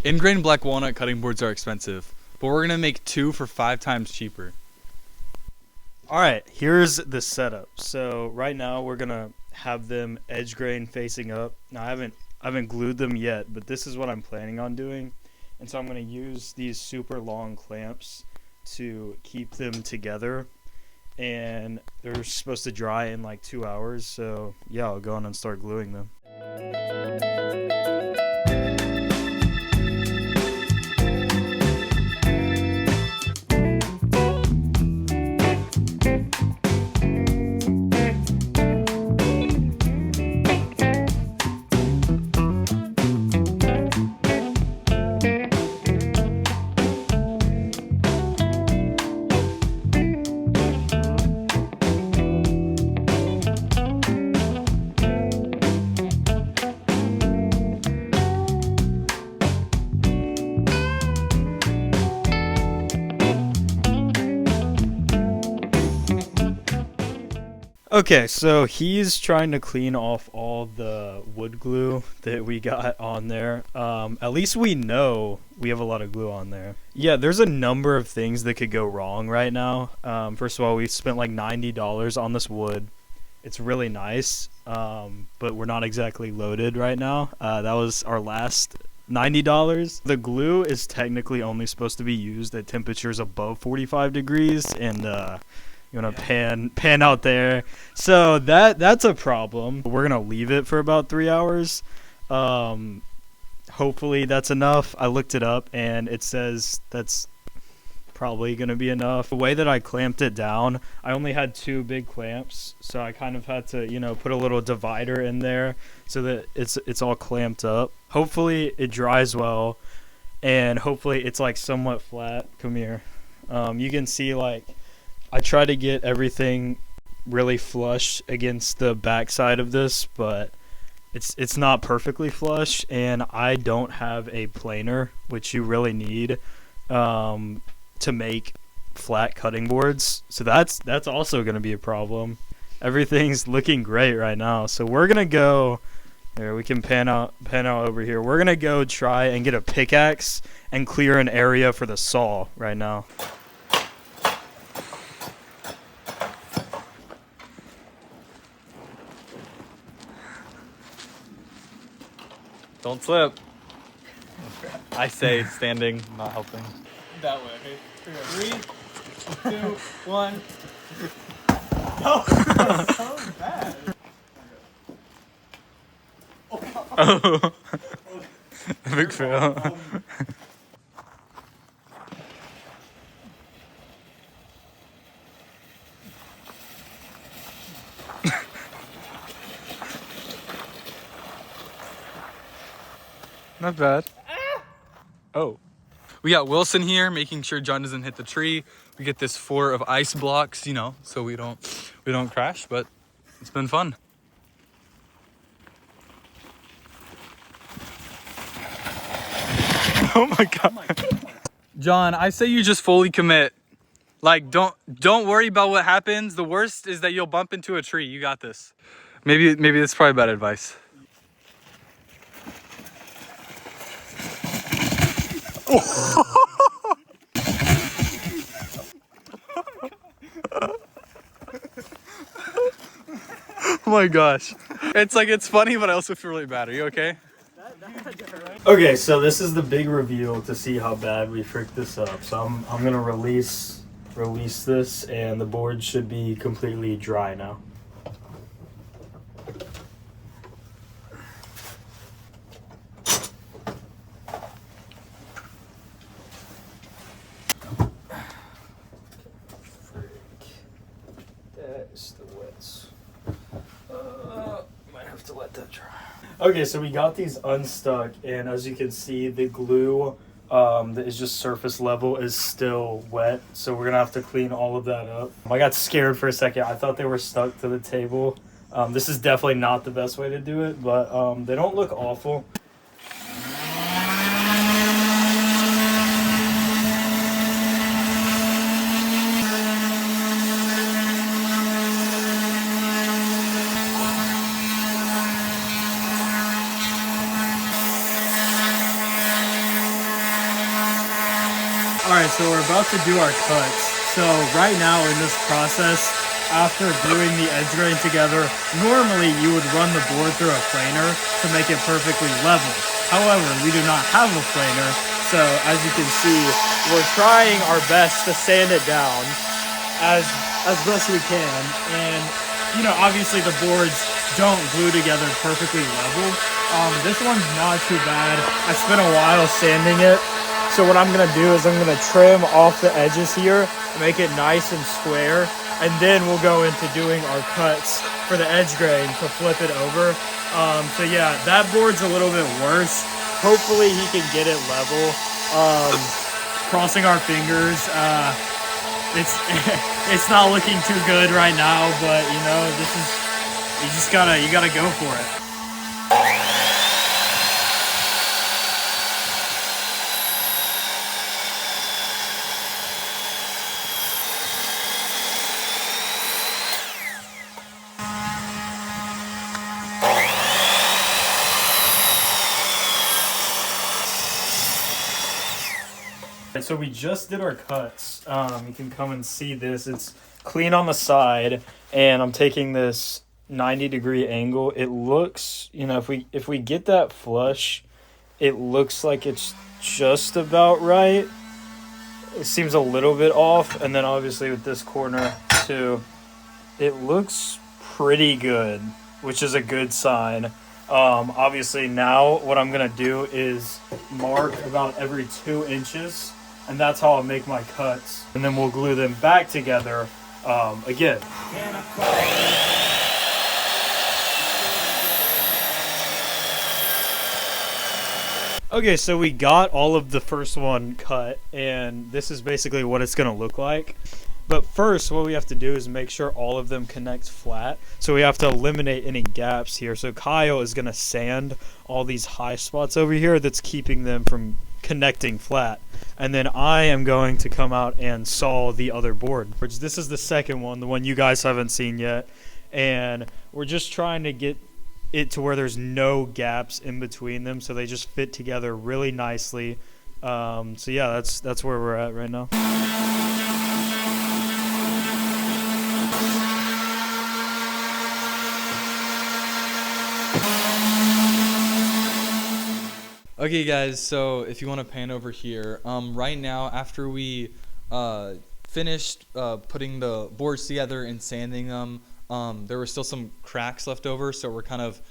Ingrain black walnut cutting boards are expensive, but we're gonna make 2 for 5 times cheaper. All right, here's the setup. So right now we're gonna have them edge grain facing up. Now I haven't glued them yet, but this is what I'm planning on doing. And so I'm gonna use these super long clamps to keep them together. And they're supposed to dry in like 2 hours. So yeah, I'll go on and start gluing them. Okay, so he's trying to clean off all the wood glue that we got on there. At least we know we have a lot of glue on there. Yeah, there's a number of things that could go wrong right now. First of all, we spent like $90 on this wood. It's really nice, but we're not exactly loaded right now. That was our last $90. The glue is technically only supposed to be used at temperatures above 45 degrees, and you want to pan out there. So that's a problem. We're going to leave it for about 3 hours. Hopefully that's enough. I looked it up and it says that's probably going to be enough. The way that I clamped it down, I only had 2 big clamps. So I kind of had to, put a little divider in there so that it's all clamped up. Hopefully it dries well, and hopefully it's like somewhat flat. Come here. You can see like I try to get everything really flush against the backside of this, but it's not perfectly flush, and I don't have a planer, which you really need to make flat cutting boards. So that's also going to be a problem. Everything's looking great right now, so we're gonna go. There, we can pan out over here. We're gonna go try and get a pickaxe and clear an area for the saw right now. Don't slip. I say standing, not helping. That way, okay? 3, 2, 1. No, that's so bad. Oh. Big fail. Not bad. Oh. We got Wilson here making sure John doesn't hit the tree. We get this 4 of ice blocks, so we don't crash, but it's been fun. Oh my god. John, I say you just fully commit. Like don't worry about what happens. The worst is that you'll bump into a tree. You got this. Maybe that's probably bad advice. Oh my gosh. It's funny, but I also feel really bad. Are you okay? Okay, so this is the big reveal to see how bad we fricked this up. So I'm gonna release this, and the board should be completely dry now. Might have to let that dry. Okay, so we got these unstuck, and as you can see, the glue that is just surface level is still wet, so we're gonna have to clean all of that up. I got scared for a second. I thought they were stuck to the table. This is definitely not the best way to do it, but they don't look awful. Alright, so we're about to do our cuts. So right now in this process, after gluing the edge grain together, normally you would run the board through a planer to make it perfectly level. However, we do not have a planer, so as you can see, we're trying our best to sand it down as best we can. And, you know, obviously the boards don't glue together perfectly level. This one's not too bad. I spent a while sanding it. So what I'm gonna do is I'm gonna trim off the edges here, make it nice and square, and then we'll go into doing our cuts for the edge grain to flip it over. So yeah, that board's a little bit worse. Hopefully he can get it level. Crossing our fingers. It's not looking too good right now, but you know, you gotta go for it. So we just did our cuts. You can come and see this. It's clean on the side, and I'm taking this 90-degree angle. It looks, you know, if we get that flush, it looks like it's just about right. It seems a little bit off, and then obviously with this corner too, it looks pretty good, which is a good sign. Obviously now what I'm gonna do is mark about every 2 inches, and that's how I'll make my cuts, and then we'll glue them back together again. Okay, so we got all of the first one cut, and this is basically what it's gonna look like. But first, what we have to do is make sure all of them connect flat. So we have to eliminate any gaps here. So Kyle is gonna sand all these high spots over here that's keeping them from connecting flat. And then I am going to come out and saw the other board. This is the second one, the one you guys haven't seen yet. And we're just trying to get it to where there's no gaps in between them, so they just fit together really nicely. So yeah, that's where we're at right now. Okay guys, so if you want to pan over here, right now after we finished putting the boards together and sanding them, there were still some cracks left over, so we're kind of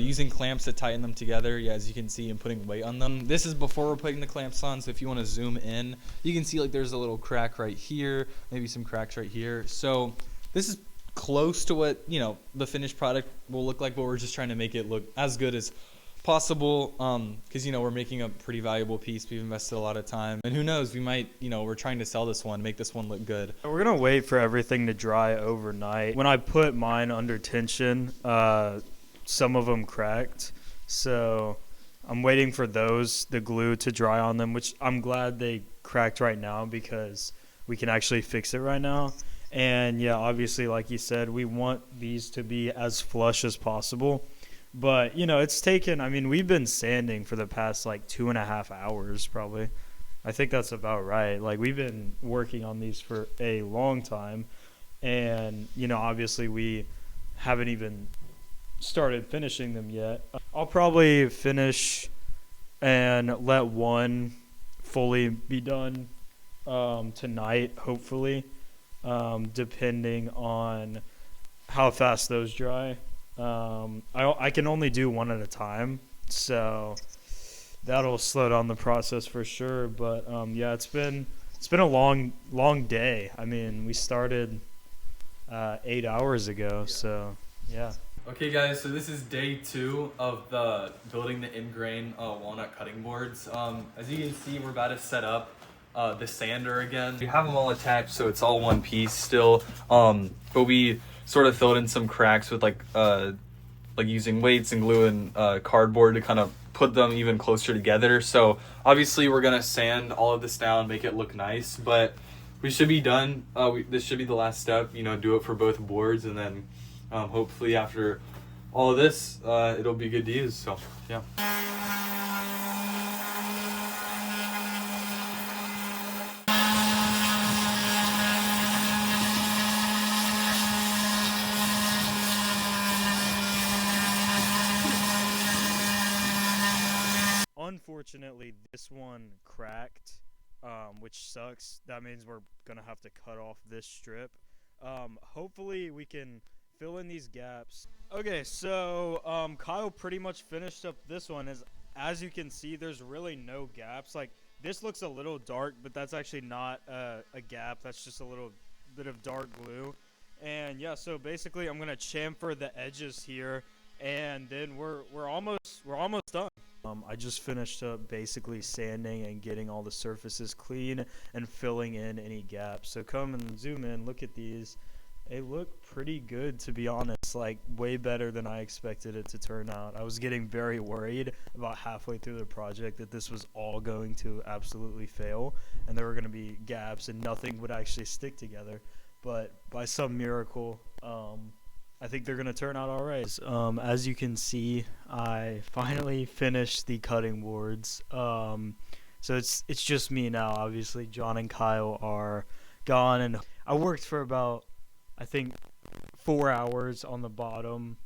using clamps to tighten them together, yeah, as you can see, and putting weight on them. This is before we're putting the clamps on, so if you want to zoom in, you can see like there's a little crack right here, maybe some cracks right here. So this is close to what, you know, the finished product will look like, but we're just trying to make it look as good as possible, because, you know, we're making a pretty valuable piece. We've invested a lot of time, and who knows, we might, you know, we're trying to sell this one, make this one look good. We're gonna wait for everything to dry overnight. When I put mine under tension, some of them cracked, so I'm waiting for the glue to dry on them, which I'm glad they cracked right now because we can actually fix it right now. And yeah, obviously, like you said, we want these to be as flush as possible. But, you know, it's taken, I mean, we've been sanding for the past, like, 2.5 hours, probably. I think that's about right. Like, we've been working on these for a long time. And, you know, obviously we haven't even started finishing them yet. I'll probably finish and let one fully be done tonight, hopefully, depending on how fast those dry. I can only do one at a time, so that'll slow down the process for sure. But yeah, it's been a long day. I mean, we started 8 hours ago, so yeah. Okay guys, so this is day 2 of the building the M-grain walnut cutting boards. As you can see, we're about to set up the sander again. We have them all attached, so it's all one piece still, but we sort of filled in some cracks with like using weights and glue and cardboard to kind of put them even closer together. So obviously we're gonna sand all of this down, make it look nice, but we should be done. This should be the last step, you know, do it for both boards, and then hopefully after all of this, it'll be good to use. So yeah. unfortunately, this one cracked, which sucks. That means we're gonna have to cut off this strip. Hopefully we can fill in these gaps. Okay, so Kyle pretty much finished up this one. As you can see, there's really no gaps. Like, this looks a little dark, but that's actually not a gap. That's just a little bit of dark glue. And yeah, so basically I'm gonna chamfer the edges here, and then we're almost done. I just finished up basically sanding and getting all the surfaces clean and filling in any gaps. So come and zoom in, look at these. They look pretty good, to be honest, like way better than I expected it to turn out. I was getting very worried about halfway through the project that this was all going to absolutely fail and there were going to be gaps and nothing would actually stick together. But by some miracle, I think they're going to turn out all right. As you can see, I finally finished the cutting boards. So it's just me now. Obviously, John and Kyle are gone, and I worked for about, I think, 4 hours on the bottom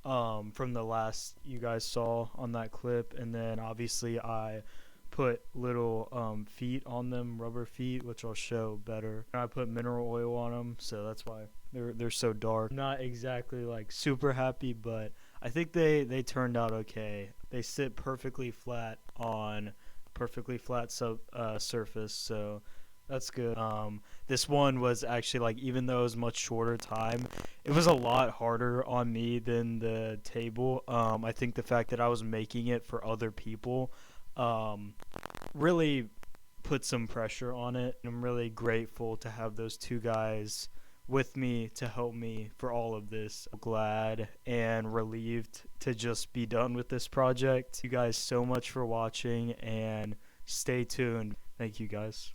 from the last you guys saw on that clip. And then obviously I put little feet on them, rubber feet, which I'll show better. And I put mineral oil on them, so that's why they're so dark. Not exactly like super happy, but I think they turned out okay. They sit perfectly flat on perfectly flat surface, so that's good. This one was actually, like, even though it was much shorter time, it was a lot harder on me than the table. I think the fact that I was making it for other people really put some pressure on it. I'm really grateful to have those two guys with me to help me for all of this. I'm glad and relieved to just be done with this project. Thank you guys so much for watching, and stay tuned. Thank you guys.